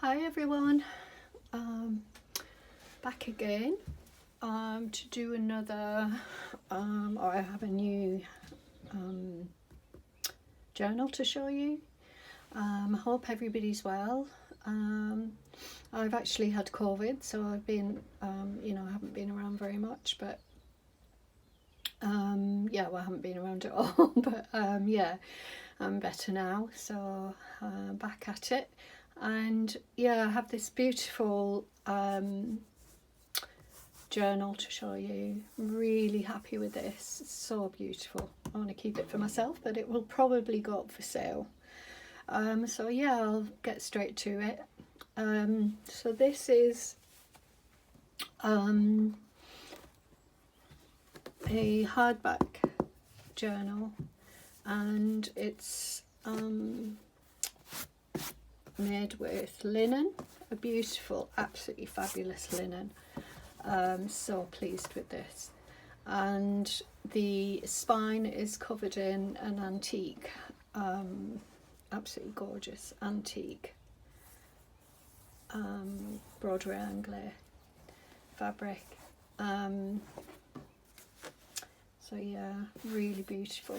Hi everyone, back again to do another, or I have a new journal to show you. I hope everybody's well. I've actually had COVID, so I've been, I haven't been around very much, but yeah, well, I haven't been around at all, but yeah, I'm better now, so back at it. And yeah, I have this beautiful journal to show you. I'm really happy with this. It's so beautiful. I want to keep it for myself, but it will probably go up for sale. So yeah, I'll get straight to it. So this is a hardback journal, and it's made with linen, a beautiful, absolutely fabulous linen. So pleased with this, and the spine is covered in an antique, absolutely gorgeous antique broderie anglais fabric. So yeah, really beautiful,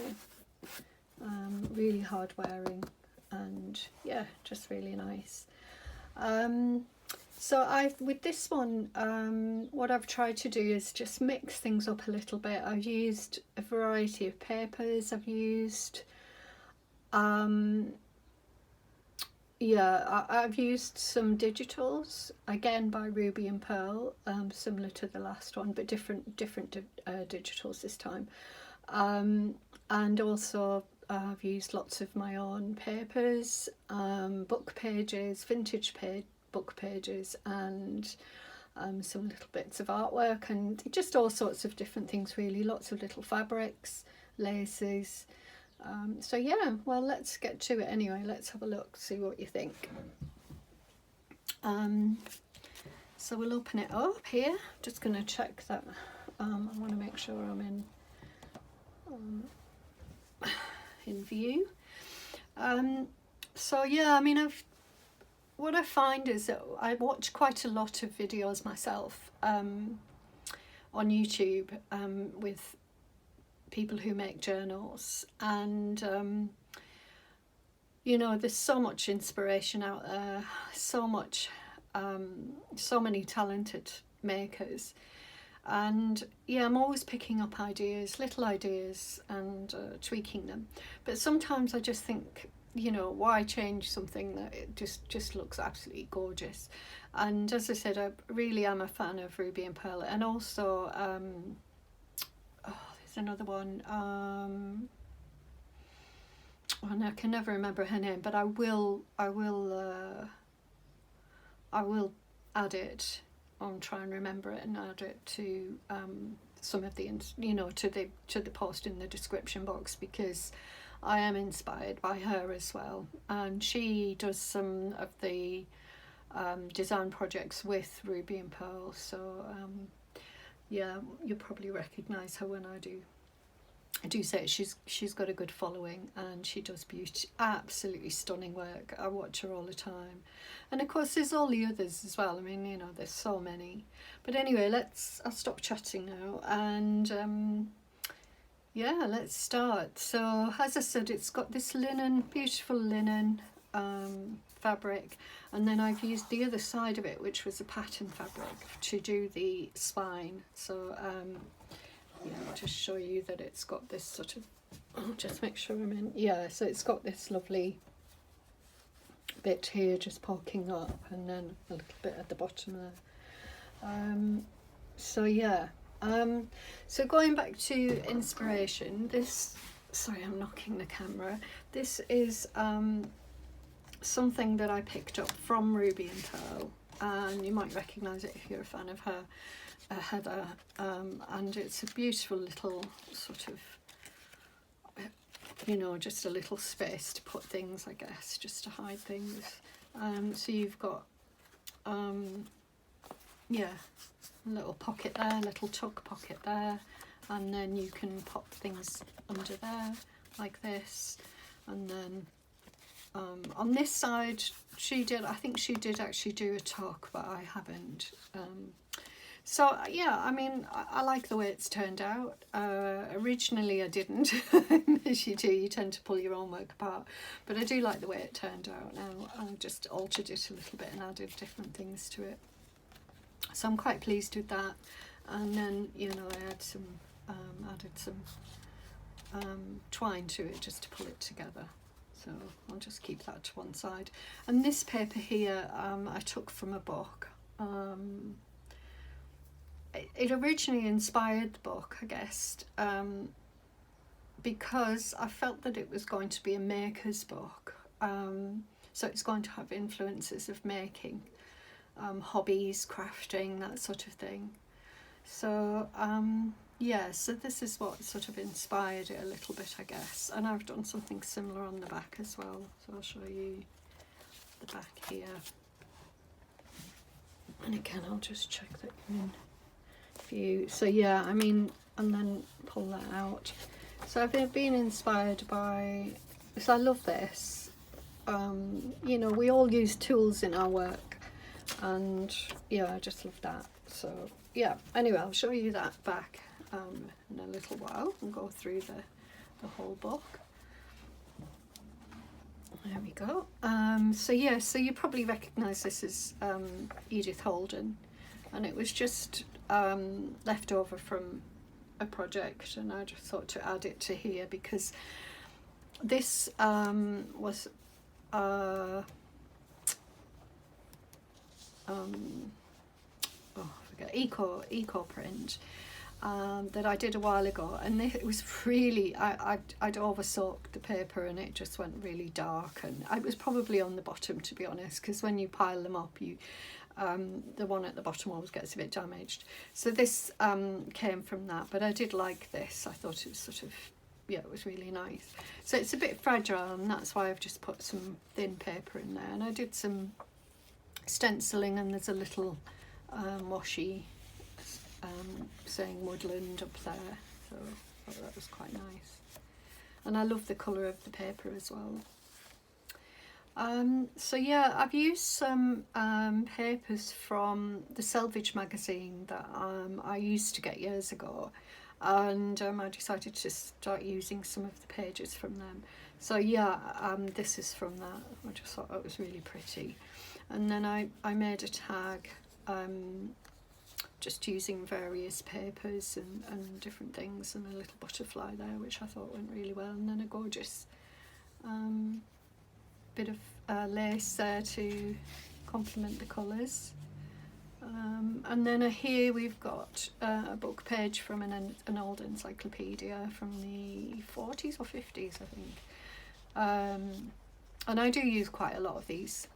really hard wearing, and yeah, just really nice. So with this one, what I've tried to do is just mix things up a little bit. I've used a variety of papers. I've used I've used some digitals, again by Ruby and Pearl, similar to the last one, but different digitals this time. And also I've used lots of my own papers, book pages, vintage book pages, and some little bits of artwork, and just all sorts of different things really, lots of little fabrics, laces. So yeah, well, let's get to it anyway. Let's have a look, see what you think. So we'll open it up here. Just going to check that I want to make sure I'm in view. So yeah, I mean, what I find is that I watch quite a lot of videos myself on YouTube with people who make journals, and there's so much inspiration out there, so many talented makers, and yeah, I'm always picking up little ideas, and tweaking them. But sometimes I just think, why change something that it just looks absolutely gorgeous? And as I said, I really am a fan of Ruby and Pearl, and also there's another one, and I can never remember her name, but I will add it. I'll try and remember it and add it to some of the to the post in the description box, because I am inspired by her as well, and she does some of the design projects with Ruby and Pearl. So yeah, you'll probably recognise her when I do say it. She's got a good following, and she does absolutely stunning work. I watch her all the time, and of course there's all the others as well. I mean, there's so many. But anyway, I'll stop chatting now, and yeah, let's start. So as I said, it's got this beautiful linen fabric, and then I've used the other side of it, which was a pattern fabric, to do the spine. So yeah, to show you that it's got this sort of, I'll just make sure I'm in, yeah, so it's got this lovely bit here just poking up, and then a little bit at the bottom there. So yeah, so going back to inspiration, sorry, I'm knocking the camera. This is something that I picked up from Ruby and Pearl, and you might recognise it if you're a fan of her, Heather, and it's a beautiful little sort of, just a little space to put things, I guess, just to hide things. So you've got yeah, a little pocket there, little tuck pocket there, and then you can pop things under there like this, and then on this side she did. I think she did actually do a talk, but I haven't. So yeah, I mean, I like the way it's turned out. Originally I didn't, as you do, you tend to pull your own work apart, but I do like the way it turned out now. I just altered it a little bit and added different things to it. So I'm quite pleased with that. And then, you know, I added some twine to it just to pull it together. So I'll just keep that to one side. And this paper here, I took from a book. It originally inspired the book, I guess, because I felt that it was going to be a maker's book. So it's going to have influences of making, hobbies, crafting, that sort of thing. So yeah, so this is what sort of inspired it a little bit, I guess. And I've done something similar on the back as well. So I'll show you the back here. And again, I'll just check that you're in view. So yeah, I mean, and then pull that out. So I've been inspired by, so I love this. You know, we all use tools in our work, and yeah, I just love that. So yeah, anyway, I'll show you that back in a little while and go through the whole book. There we go. So yeah, so you probably recognise this as Edith Holden, and it was just left over from a project, and I just thought to add it to here because this was oh, I forget, eco print that I did a while ago, and it was really, I'd over soaked the paper and it just went really dark, and it was probably on the bottom, to be honest, because when you pile them up, you the one at the bottom always gets a bit damaged. So this came from that, but I did like this. I thought it was sort of, yeah, it was really nice. So it's a bit fragile, and that's why I've just put some thin paper in there, and I did some stenciling, and there's a little washi saying woodland up there, so I thought that was quite nice. And I love the colour of the paper as well. So yeah, I've used some papers from the Selvage magazine that I used to get years ago, and I decided to start using some of the pages from them. So yeah, this is from that. I just thought it was really pretty. And then I made a tag just using various papers and different things, and a little butterfly there, which I thought went really well, and then a gorgeous bit of lace there to complement the colours. And then here we've got a book page from an old encyclopedia from the 40s or 50s, I think. And I do use quite a lot of these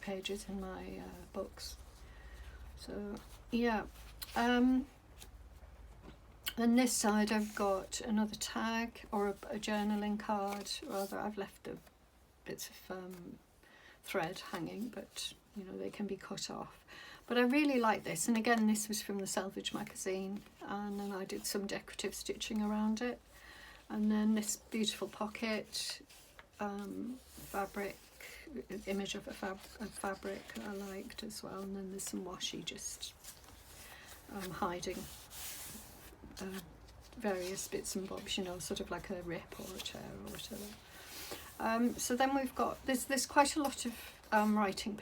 pages in my books. So yeah. And this side I've got another tag, or a journaling card, rather. I've left the bits of thread hanging, but you know, they can be cut off. But I really like this, and again, this was from the Selvage magazine, and then I did some decorative stitching around it. And then this beautiful pocket, fabric, image of a fabric I liked as well, and then there's some washi just hiding various bits and bobs, you know, sort of like a rip or a tear or whatever. So then we've got, there's quite a lot of writing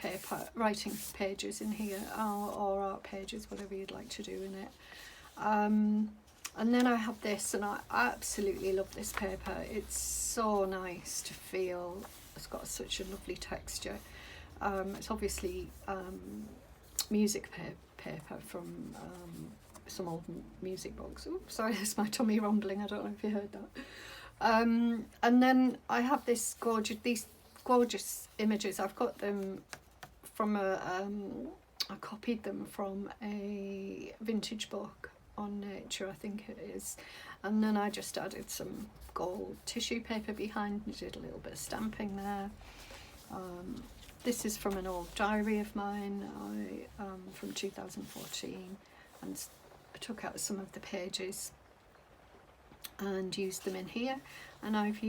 pages in here, or art pages, whatever you'd like to do in it. And then I have this, and I absolutely love this paper. It's so nice to feel. It's got such a lovely texture. It's obviously music paper from some old music books. Oops, sorry, there's my tummy rumbling. I don't know if you heard that. And then I have these gorgeous images. I've got them from I copied them from a vintage book on nature, I think it is. And then I just added some gold tissue paper behind and did a little bit of stamping there. This is from an old diary of mine, from 2014, and I took out some of the pages and used them in here. And I've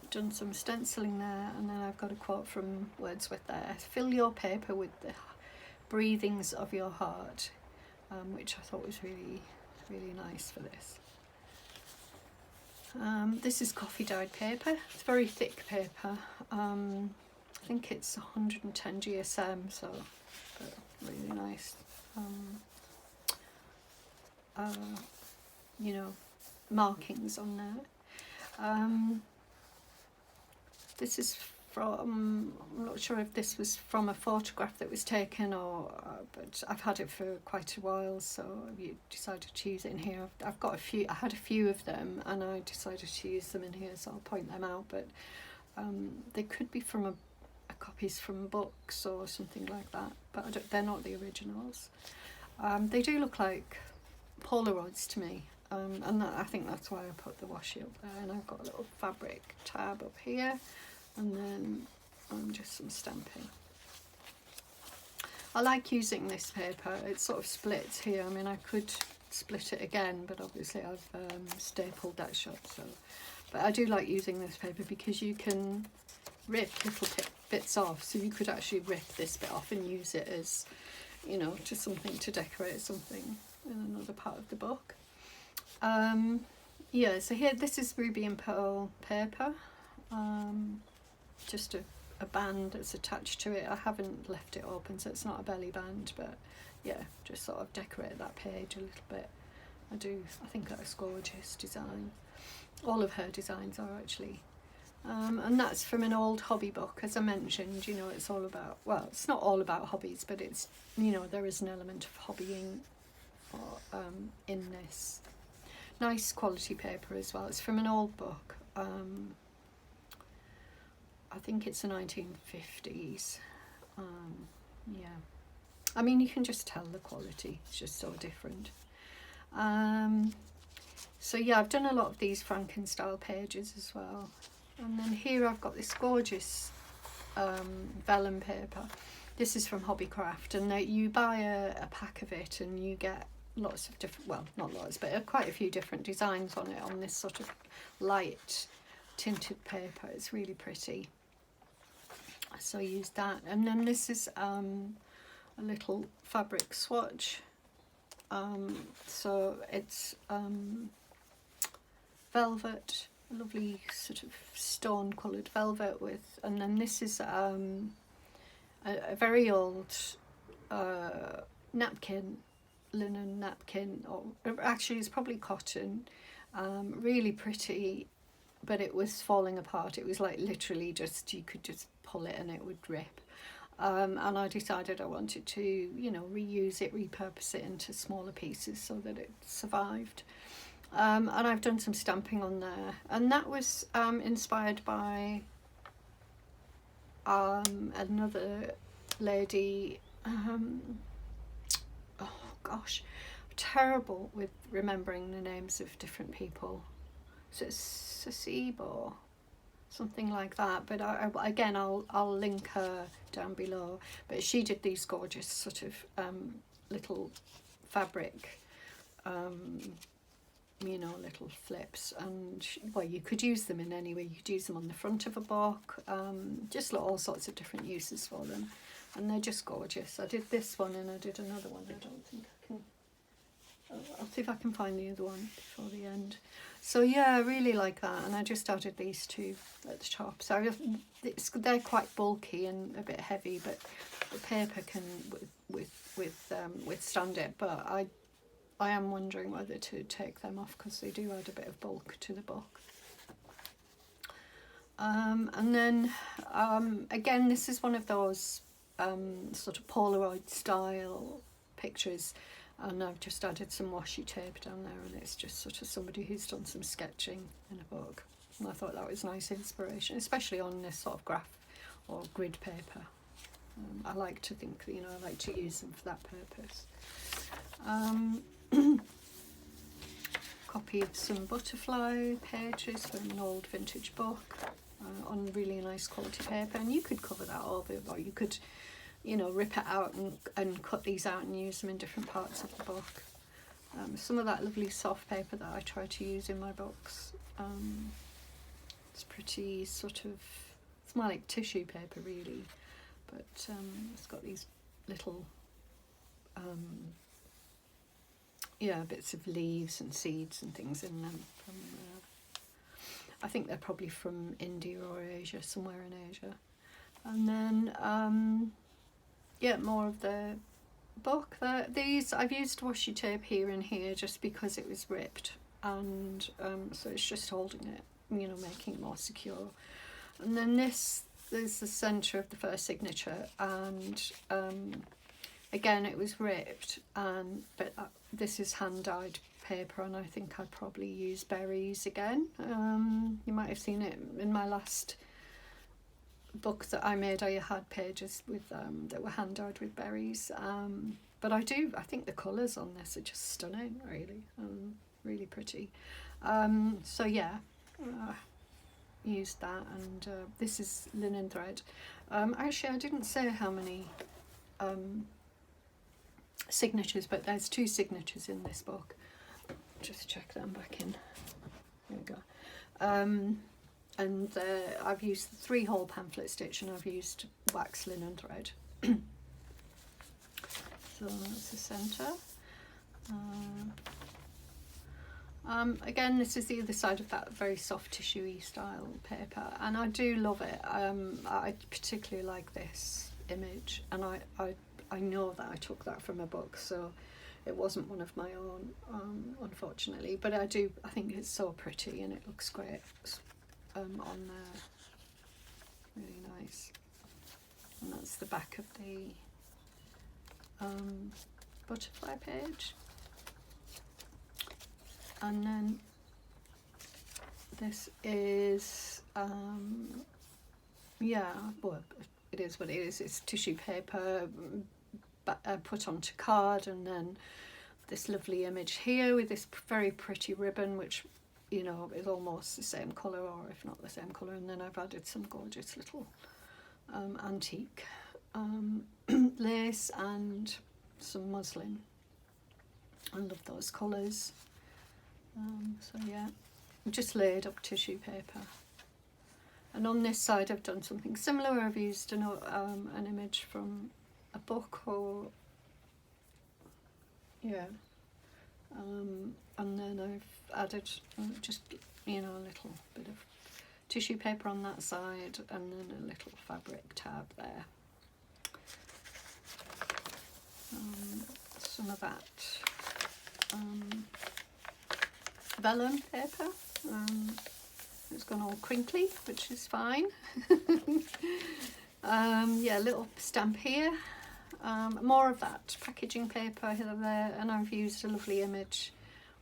done some stenciling there, and then I've got a quote from Wordsworth there: "Fill your paper with the breathings of your heart," which I thought was really, really nice for this. This is coffee dyed paper. It's very thick paper. I think it's 110 GSM, so really nice. You know, markings on there. This is from, I'm not sure if this was from a photograph that was taken, or but I've had it for quite a while, so I decided to use it in here. I've got a few, I had a few of them, and I decided to use them in here, so I'll point them out. But they could be from copies from books or something like that, but they're not the originals. They do look like Polaroids to me, and I think that's why I put the washi up there. And I've got a little fabric tab up here, and then just some stamping. I like using this paper. It sort of splits here. I mean, I could split it again, but obviously I've stapled that shut. So, but I do like using this paper because you can rip little bits off. So you could actually rip this bit off and use it as, you know, just something to decorate something in another part of the book. Yeah, so here, this is ruby and pearl paper. Just a band that's attached to it. I haven't left it open, so it's not a belly band, but yeah, just sort of decorate that page a little bit. I think that's a gorgeous design. All of her designs are actually. And that's from an old hobby book. As I mentioned, you know, it's all about, well, it's not all about hobbies, but it's, you know, there is an element of hobbying in this. Nice quality paper as well. It's from an old book. I think it's the 1950s. Yeah, I mean, you can just tell the quality, it's just so different. So yeah, I've done a lot of these Franken-style pages as well. And then here I've got this gorgeous vellum paper. This is from Hobbycraft, and you buy a pack of it and you get lots of different, well, not lots, but quite a few different designs on it, on this sort of light tinted paper. It's really pretty. So I used that. And then this is a little fabric swatch. So it's velvet, a lovely sort of stone coloured velvet with, and then this is a very old napkin, linen napkin, or actually it's probably cotton, really pretty, but it was falling apart. It was like literally just, you could just pull it and it would rip. And I decided I wanted to, you know, reuse it, repurpose it into smaller pieces so that it survived. And I've done some stamping on there, and that was inspired by another lady. Oh gosh, I'm terrible with remembering the names of different people. So it's Sasibo, something like that. But again, I'll link her down below. But she did these gorgeous sort of little fabric, you know, little flips, and well, you could use them in any way. You could use them on the front of a book, just all sorts of different uses for them, and they're just gorgeous. I did this one and I did another one. I don't think I can, I'll see if I can find the other one before the end. So yeah, I really like that, and I just added these two at the top. So they're quite bulky and a bit heavy, but the paper can withstand it. But I am wondering whether to take them off because they do add a bit of bulk to the book. And then again, this is one of those sort of Polaroid style pictures, and I've just added some washi tape down there, and it's just sort of somebody who's done some sketching in a book, and I thought that was nice inspiration, especially on this sort of graph or grid paper. I like to think, you know, I like to use them for that purpose. Copy of some butterfly pages from an old vintage book on really nice quality paper, and you could cover that over, or you could, you know, rip it out and cut these out and use them in different parts of the book. Some of that lovely soft paper that I try to use in my books. It's pretty sort of, it's more like tissue paper really, but it's got these little yeah, bits of leaves and seeds and things in them from I think they're probably from India or Asia, somewhere in Asia. And then yeah, more of the book. These I've used washi tape here and here just because it was ripped, and so it's just holding it, you know, making it more secure. And then this is the centre of the first signature, and again it was ripped, and but this is hand dyed paper, and I think I'd probably use berries again. You might have seen it in my last book that I made. I had pages with that were hand dyed with berries, but I think the colours on this are just stunning, really, really pretty. So yeah, used that, and this is linen thread. Actually, I didn't say how many signatures, but there's 2 signatures in this book. Just check them back in. There we go. And I've used 3-hole pamphlet stitch, and I've used wax linen thread. So that's the centre. Again, this is the other side of that very soft tissue-y style paper, and I do love it. I particularly like this image, and I know that I took that from a book, so it wasn't one of my own, unfortunately, but I think it's so pretty, and it looks great on there. Really nice. And that's the back of the butterfly page. And then this is yeah, well, it is what it is. It's tissue paper put onto card, and then this lovely image here with this very pretty ribbon, which, you know, is almost the same colour, or if not the same colour. And then I've added some gorgeous little antique lace and some muslin. I love those colours. So yeah, just laid up tissue paper. And on this side I've done something similar. I've used an image from a book, or yeah, and then I've added just, you know, a little bit of tissue paper on that side, and then a little fabric tab there. Some of that vellum paper. It's gone all crinkly, which is fine. Yeah, a little stamp here. More of that packaging paper here and there, and I've used a lovely image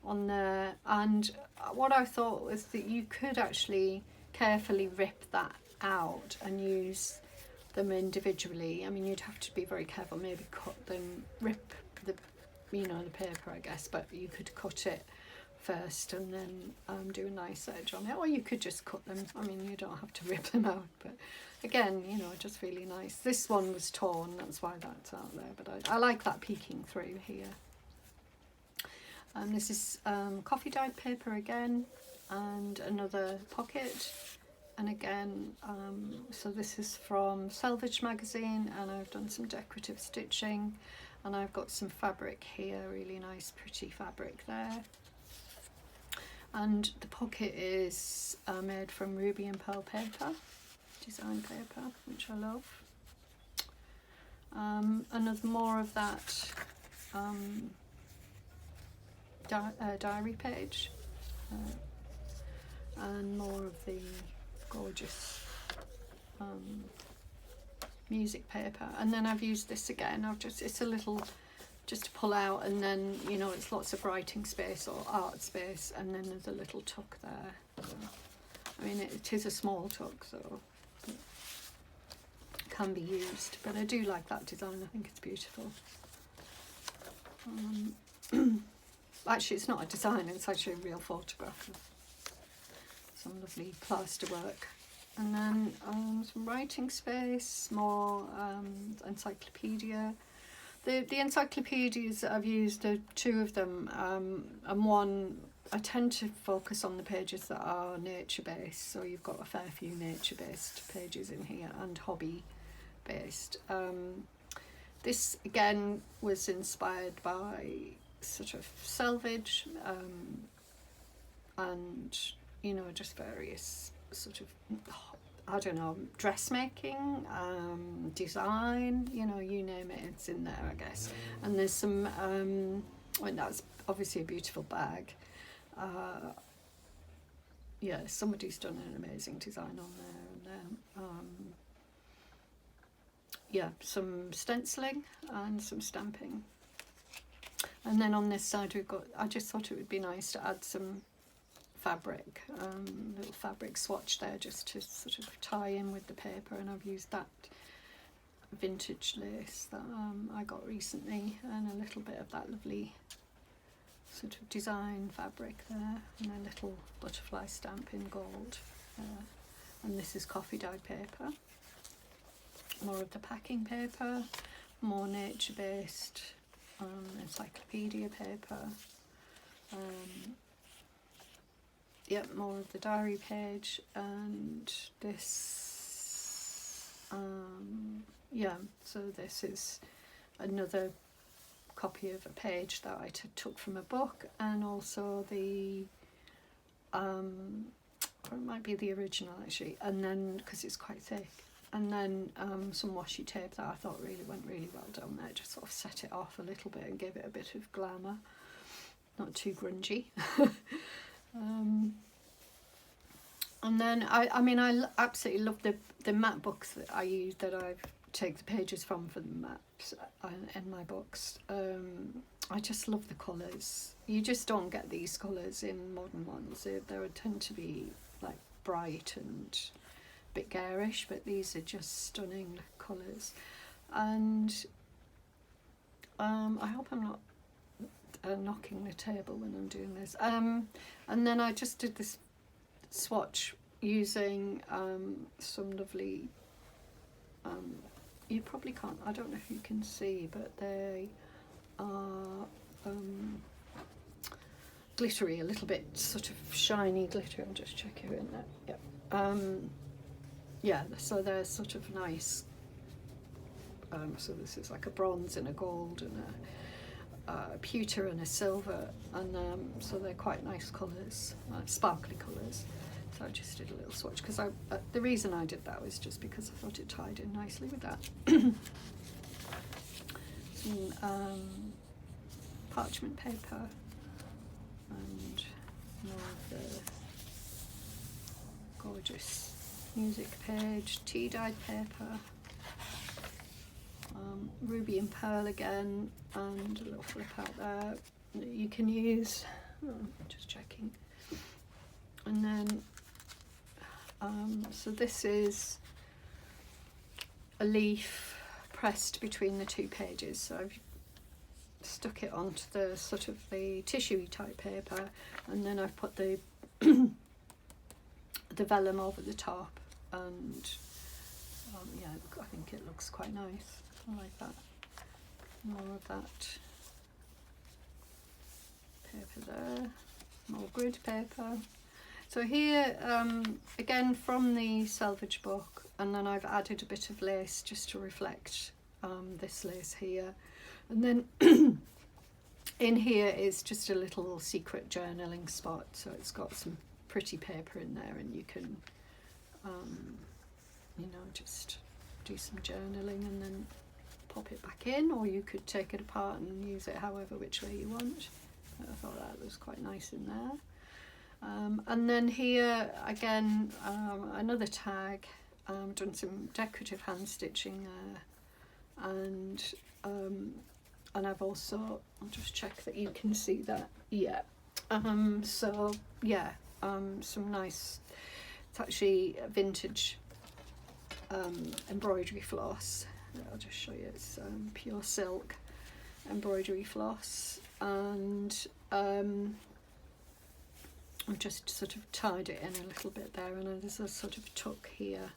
on there. And what I thought was that you could actually carefully rip that out and use them individually. I mean, you'd have to be very careful, maybe cut them, rip the, you know, the paper, I guess, but you could cut it first and then do a nice edge on it, or you could just cut them. I mean, you don't have to rip them out, but again, you know, just really nice. This one was torn, that's why that's out there, but I like that peeking through here. This is coffee dyed paper again, and another pocket, and again, so this is from Selvage magazine, and I've done some decorative stitching, and I've got some fabric here, really nice pretty fabric there. And the pocket is made from ruby and pearl paper, design paper, which I love. Another more of that diary page, and more of the gorgeous music paper. And then I've used this again. It's a little, just to pull out, and then, you know, it's lots of writing space or art space, and then there's a little tuck there. So, I mean, it is a small tuck, so it can be used, but I do like that design. I think it's beautiful. Actually, it's not a design, it's actually a real photograph of some lovely plaster work. And then some writing space, more encyclopedia. The encyclopedias I've used are 2 of them, and one I tend to focus on the pages that are nature based, so you've got a fair few nature based pages in here and hobby based. This again was inspired by sort of selvage, and you know, just various sort of, I don't know, dressmaking, design, you know, you name it, it's in there, I guess. And there's some, well, that's obviously a beautiful bag. Yeah, somebody's done an amazing design on there. And yeah, some stenciling and some stamping. And then on this side we've got, I just thought it would be nice to add some fabric, little fabric swatch there, just to sort of tie in with the paper, and I've used that vintage lace that I got recently, and a little bit of that lovely sort of design fabric there, and a little butterfly stamp in gold. And this is coffee dyed paper, more of the packing paper, more nature based encyclopedia paper. Yep, more of the diary page, and this, yeah, so this is another copy of a page that I took from a book, and also the, or it might be the original actually, and then, because it's quite thick, and then some washi tape that I thought really went really well down there, just sort of set it off a little bit and gave it a bit of glamour, not too grungy. And then I mean I absolutely love the matte books that I use, that I take the pages from for the maps in my books. I just love the colours. You just don't get these colours in modern ones. They tend to be like bright and a bit garish, but these are just stunning colours. And I hope I'm not knocking the table when I'm doing this. And then I just did this swatch using some lovely, you probably can't, I don't know if you can see, but they are glittery, a little bit sort of shiny glittery. I'll just check you in there. Yep. Yeah, so they're sort of nice. So this is like a bronze and a gold and a pewter and a silver, and so they're quite nice colours, sparkly colours. So I just did a little swatch, because the reason I did that was just because I thought it tied in nicely with that. Some parchment paper, and more of the gorgeous music page, tea dyed paper, ruby and pearl again, and a little flip out there that you can use. Just checking. And then so this is a leaf pressed between the two pages, so I've stuck it onto the sort of the tissue type paper, and then I've put the the vellum over the top, and yeah, I think it looks quite nice. I like that. More of that paper there, more grid paper. So here, again from the selvage book, and then I've added a bit of lace just to reflect this lace here. And then in here is just a little secret journaling spot, so it's got some pretty paper in there, and you can, you know, just do some journaling and then pop it back in, or you could take it apart and use it however which way you want. I thought that was quite nice in there. And then here again, another tag, done some decorative hand stitching there, and I've also, I'll just check that you can see that, yeah. So yeah, some nice, it's actually a vintage embroidery floss. I'll just show you, it's pure silk embroidery floss, and I've just sort of tied it in a little bit there, and there's a sort of tuck here.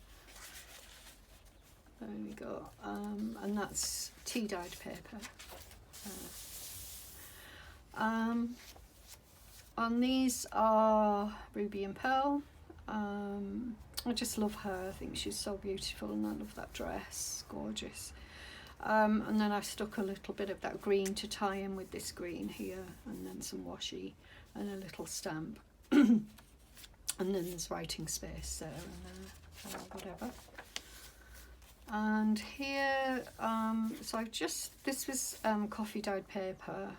There we go, and that's tea dyed paper. And these are Ruby and Pearl. I just love her. I think she's so beautiful, and I love that dress, gorgeous. And then I stuck a little bit of that green to tie in with this green here, and then some washi and a little stamp. And then there's writing space there and whatever. And here, so I've just, this was coffee dyed paper,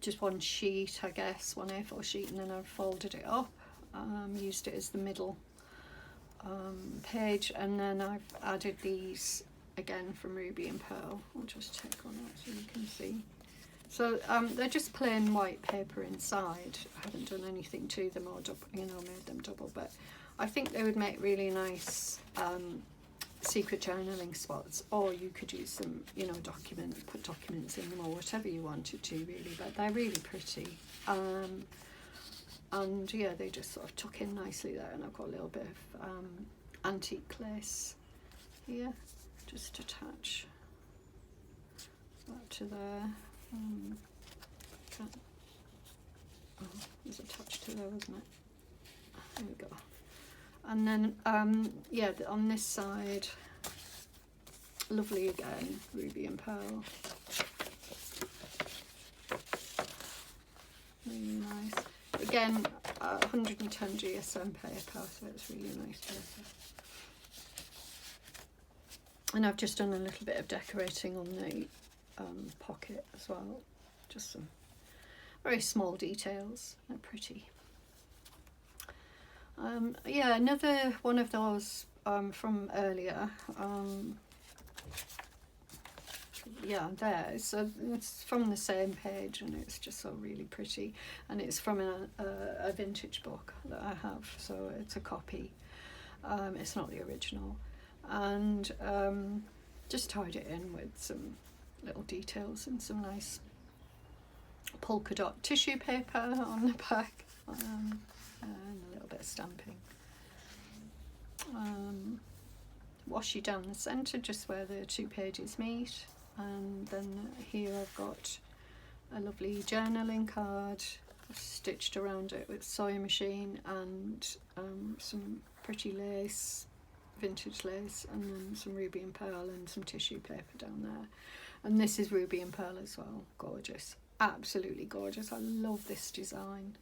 just one sheet, I guess, one A4 sheet, and then I've folded it up, used it as the middle page, and then I've added these again from Ruby and Pearl. I'll just check on that so you can see. So they're just plain white paper inside. I haven't done anything to them or made them double, but I think they would make really nice secret journaling spots, or you could use them, put documents in them, or whatever you wanted to really, but they're really pretty. And yeah, they just sort of tuck in nicely there, and I've got a little bit of antique lace here, just attach that to there. Oh, it's attached to there, isn't it? There we go. And then yeah, on this side, lovely again, Ruby and Pearl. Really nice. Again, 110 GSM paper, so it's really nice paper. And I've just done a little bit of decorating on the pocket as well. Just some very small details. They're pretty. Yeah, another one of those from earlier. Yeah, there. So it's from the same page, and it's just so really pretty. And it's from a vintage book that I have, so it's a copy. It's not the original. And just tied it in with some little details and some nice polka dot tissue paper on the back, and a little bit of stamping. Washi down the centre, just where the two pages meet. And then here I've got a lovely journaling card stitched around it with sewing machine and some pretty lace, vintage lace, and then some Ruby and Pearl and some tissue paper down there. And this is Ruby and Pearl as well. Gorgeous, absolutely gorgeous. I love this design.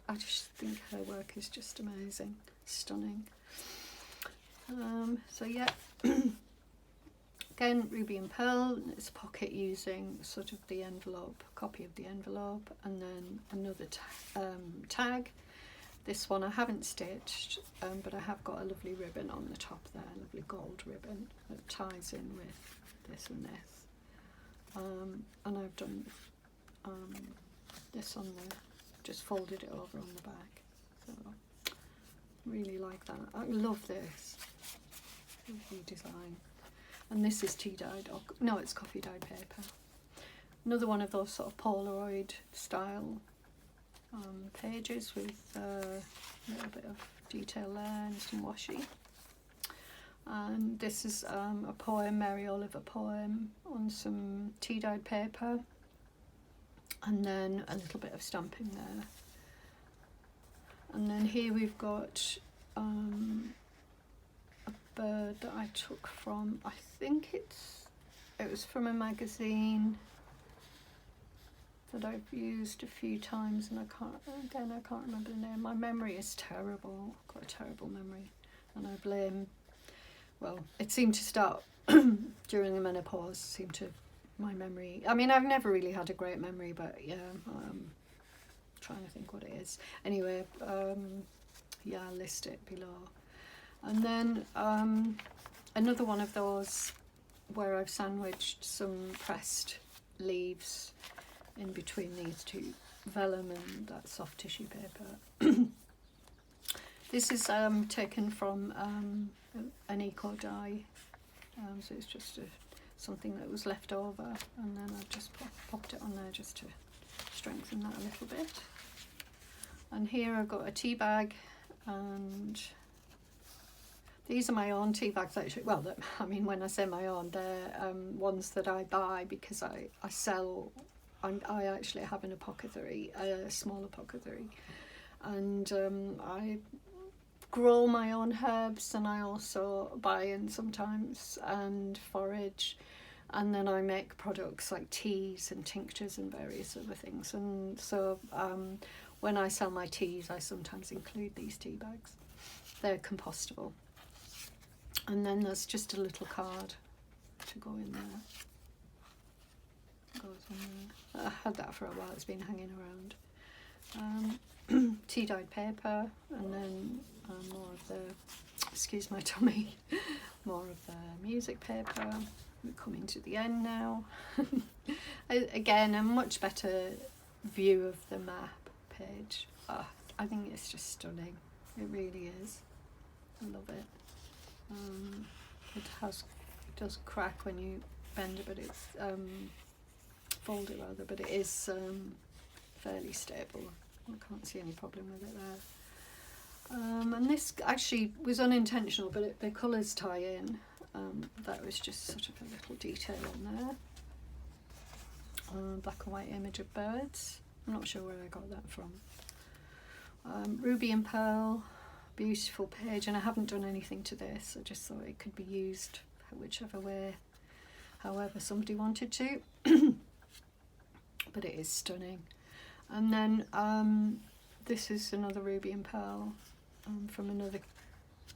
I just think her work is just amazing, stunning. So yeah. Again, Ruby and Pearl, it's pocket using sort of the envelope, copy of the envelope, and then another tag. This one I haven't stitched, but I have got a lovely ribbon on the top there, a lovely gold ribbon that ties in with this and this. And I've done this on the, just folded it over on the back. So really like that. I love this. Lovely design. And this is tea dyed, or no, it's coffee dyed paper. Another one of those sort of Polaroid style pages with a little bit of detail there and some washi. And this is a poem, Mary Oliver poem, on some tea dyed paper, and then a little bit of stamping there. And then here we've got bird that I took from, I think it was from a magazine that I've used a few times, and I can't remember the name. My memory is terrible. I've got a terrible memory, and I blame, well, it seemed to start during the menopause, my memory, I mean, I've never really had a great memory, but yeah, trying to think what it is. Anyway, yeah, I'll list it below. And then another one of those where I've sandwiched some pressed leaves in between these two, vellum and that soft tissue paper. This is taken from an eco die, so it's just something that was left over, and then I've just popped it on there just to strengthen that a little bit. And here I've got a tea bag, and these are my own tea bags actually. Well, I mean, when I say my own, they're ones that I buy because I sell I actually have an apothecary, a small apothecary, and I grow my own herbs, and I also buy in sometimes and forage, and then I make products like teas and tinctures and various other things. And so when I sell my teas, I sometimes include these tea bags. They're compostable. And then there's just a little card to go in there. Goes in there. I had that for a while, it's been hanging around. Tea dyed paper, and then more of the, excuse my tummy, more of the music paper. We're coming to the end now. Again, a much better view of the map page. I think it's just stunning. It really is. I love it. It does crack when you bend it, but it's fold it rather, but it is fairly stable. I can't see any problem with it there. And this actually was unintentional, but the colours tie in. That was just sort of a little detail on there. Black and white image of birds. I'm not sure where I got that from. Ruby and Pearl, beautiful page, and I haven't done anything to this. I just thought it could be used whichever way, however somebody wanted to. But it is stunning. And then this is another Ruby and Pearl from another,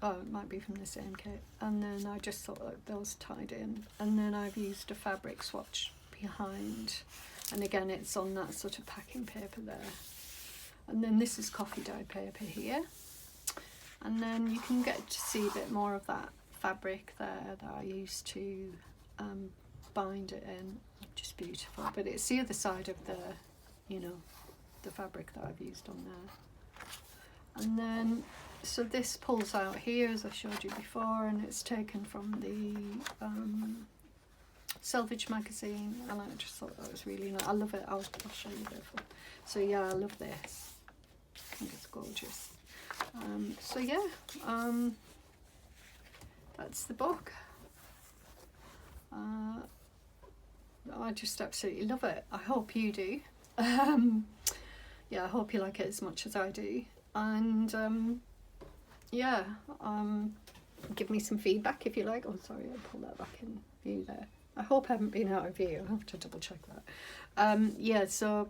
oh, it might be from the same kit. And then I just thought that those tied in. And then I've used a fabric swatch behind. And again, it's on that sort of packing paper there. And then this is coffee dyed paper here. And then you can get to see a bit more of that fabric there that I used to bind it in. Just beautiful. But it's the other side of the, you know, the fabric that I've used on there. And then, so this pulls out here, as I showed you before, and it's taken from the Selvage magazine, and I just thought that was really nice. I love it. I'll show you therefore. So yeah, I love this. I think it's gorgeous. So yeah, that's the book. I just absolutely love it. I hope you do. Yeah, I hope you like it as much as I do. And yeah, give me some feedback if you like. Oh, sorry, I'll pull that back in view there. I hope I haven't been out of view. I'll have to double check that. Yeah, so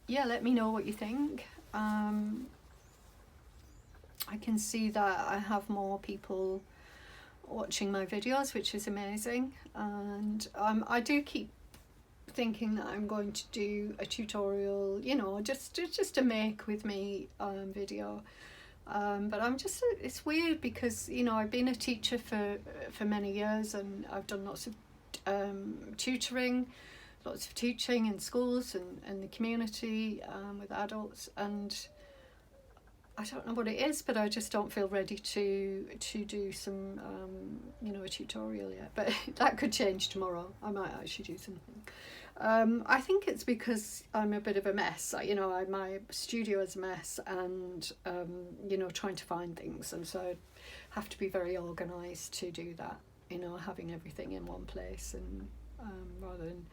yeah, let me know what you think. I can see that I have more people watching my videos, which is amazing, and I do keep thinking that I'm going to do a tutorial, you know, just a make with me video, but I'm just, it's weird because, you know, I've been a teacher for many years, and I've done lots of tutoring, lots of teaching in schools and the community with adults, and I don't know what it is, but I just don't feel ready to do some, you know, a tutorial yet. But that could change tomorrow. I might actually do something. I think it's because I'm a bit of a mess. You know, my studio is a mess, and you know, trying to find things, and so I have to be very organised to do that. You know, having everything in one place, and rather than.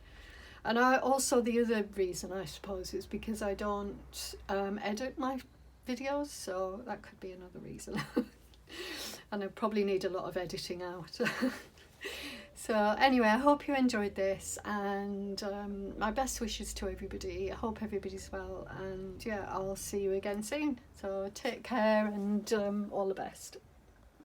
And I also, the other reason I suppose is because I don't edit my videos, so that could be another reason. And I probably need a lot of editing out. So anyway, I hope you enjoyed this, and my best wishes to everybody. I hope everybody's well, and yeah, I'll see you again soon. So take care, and all the best.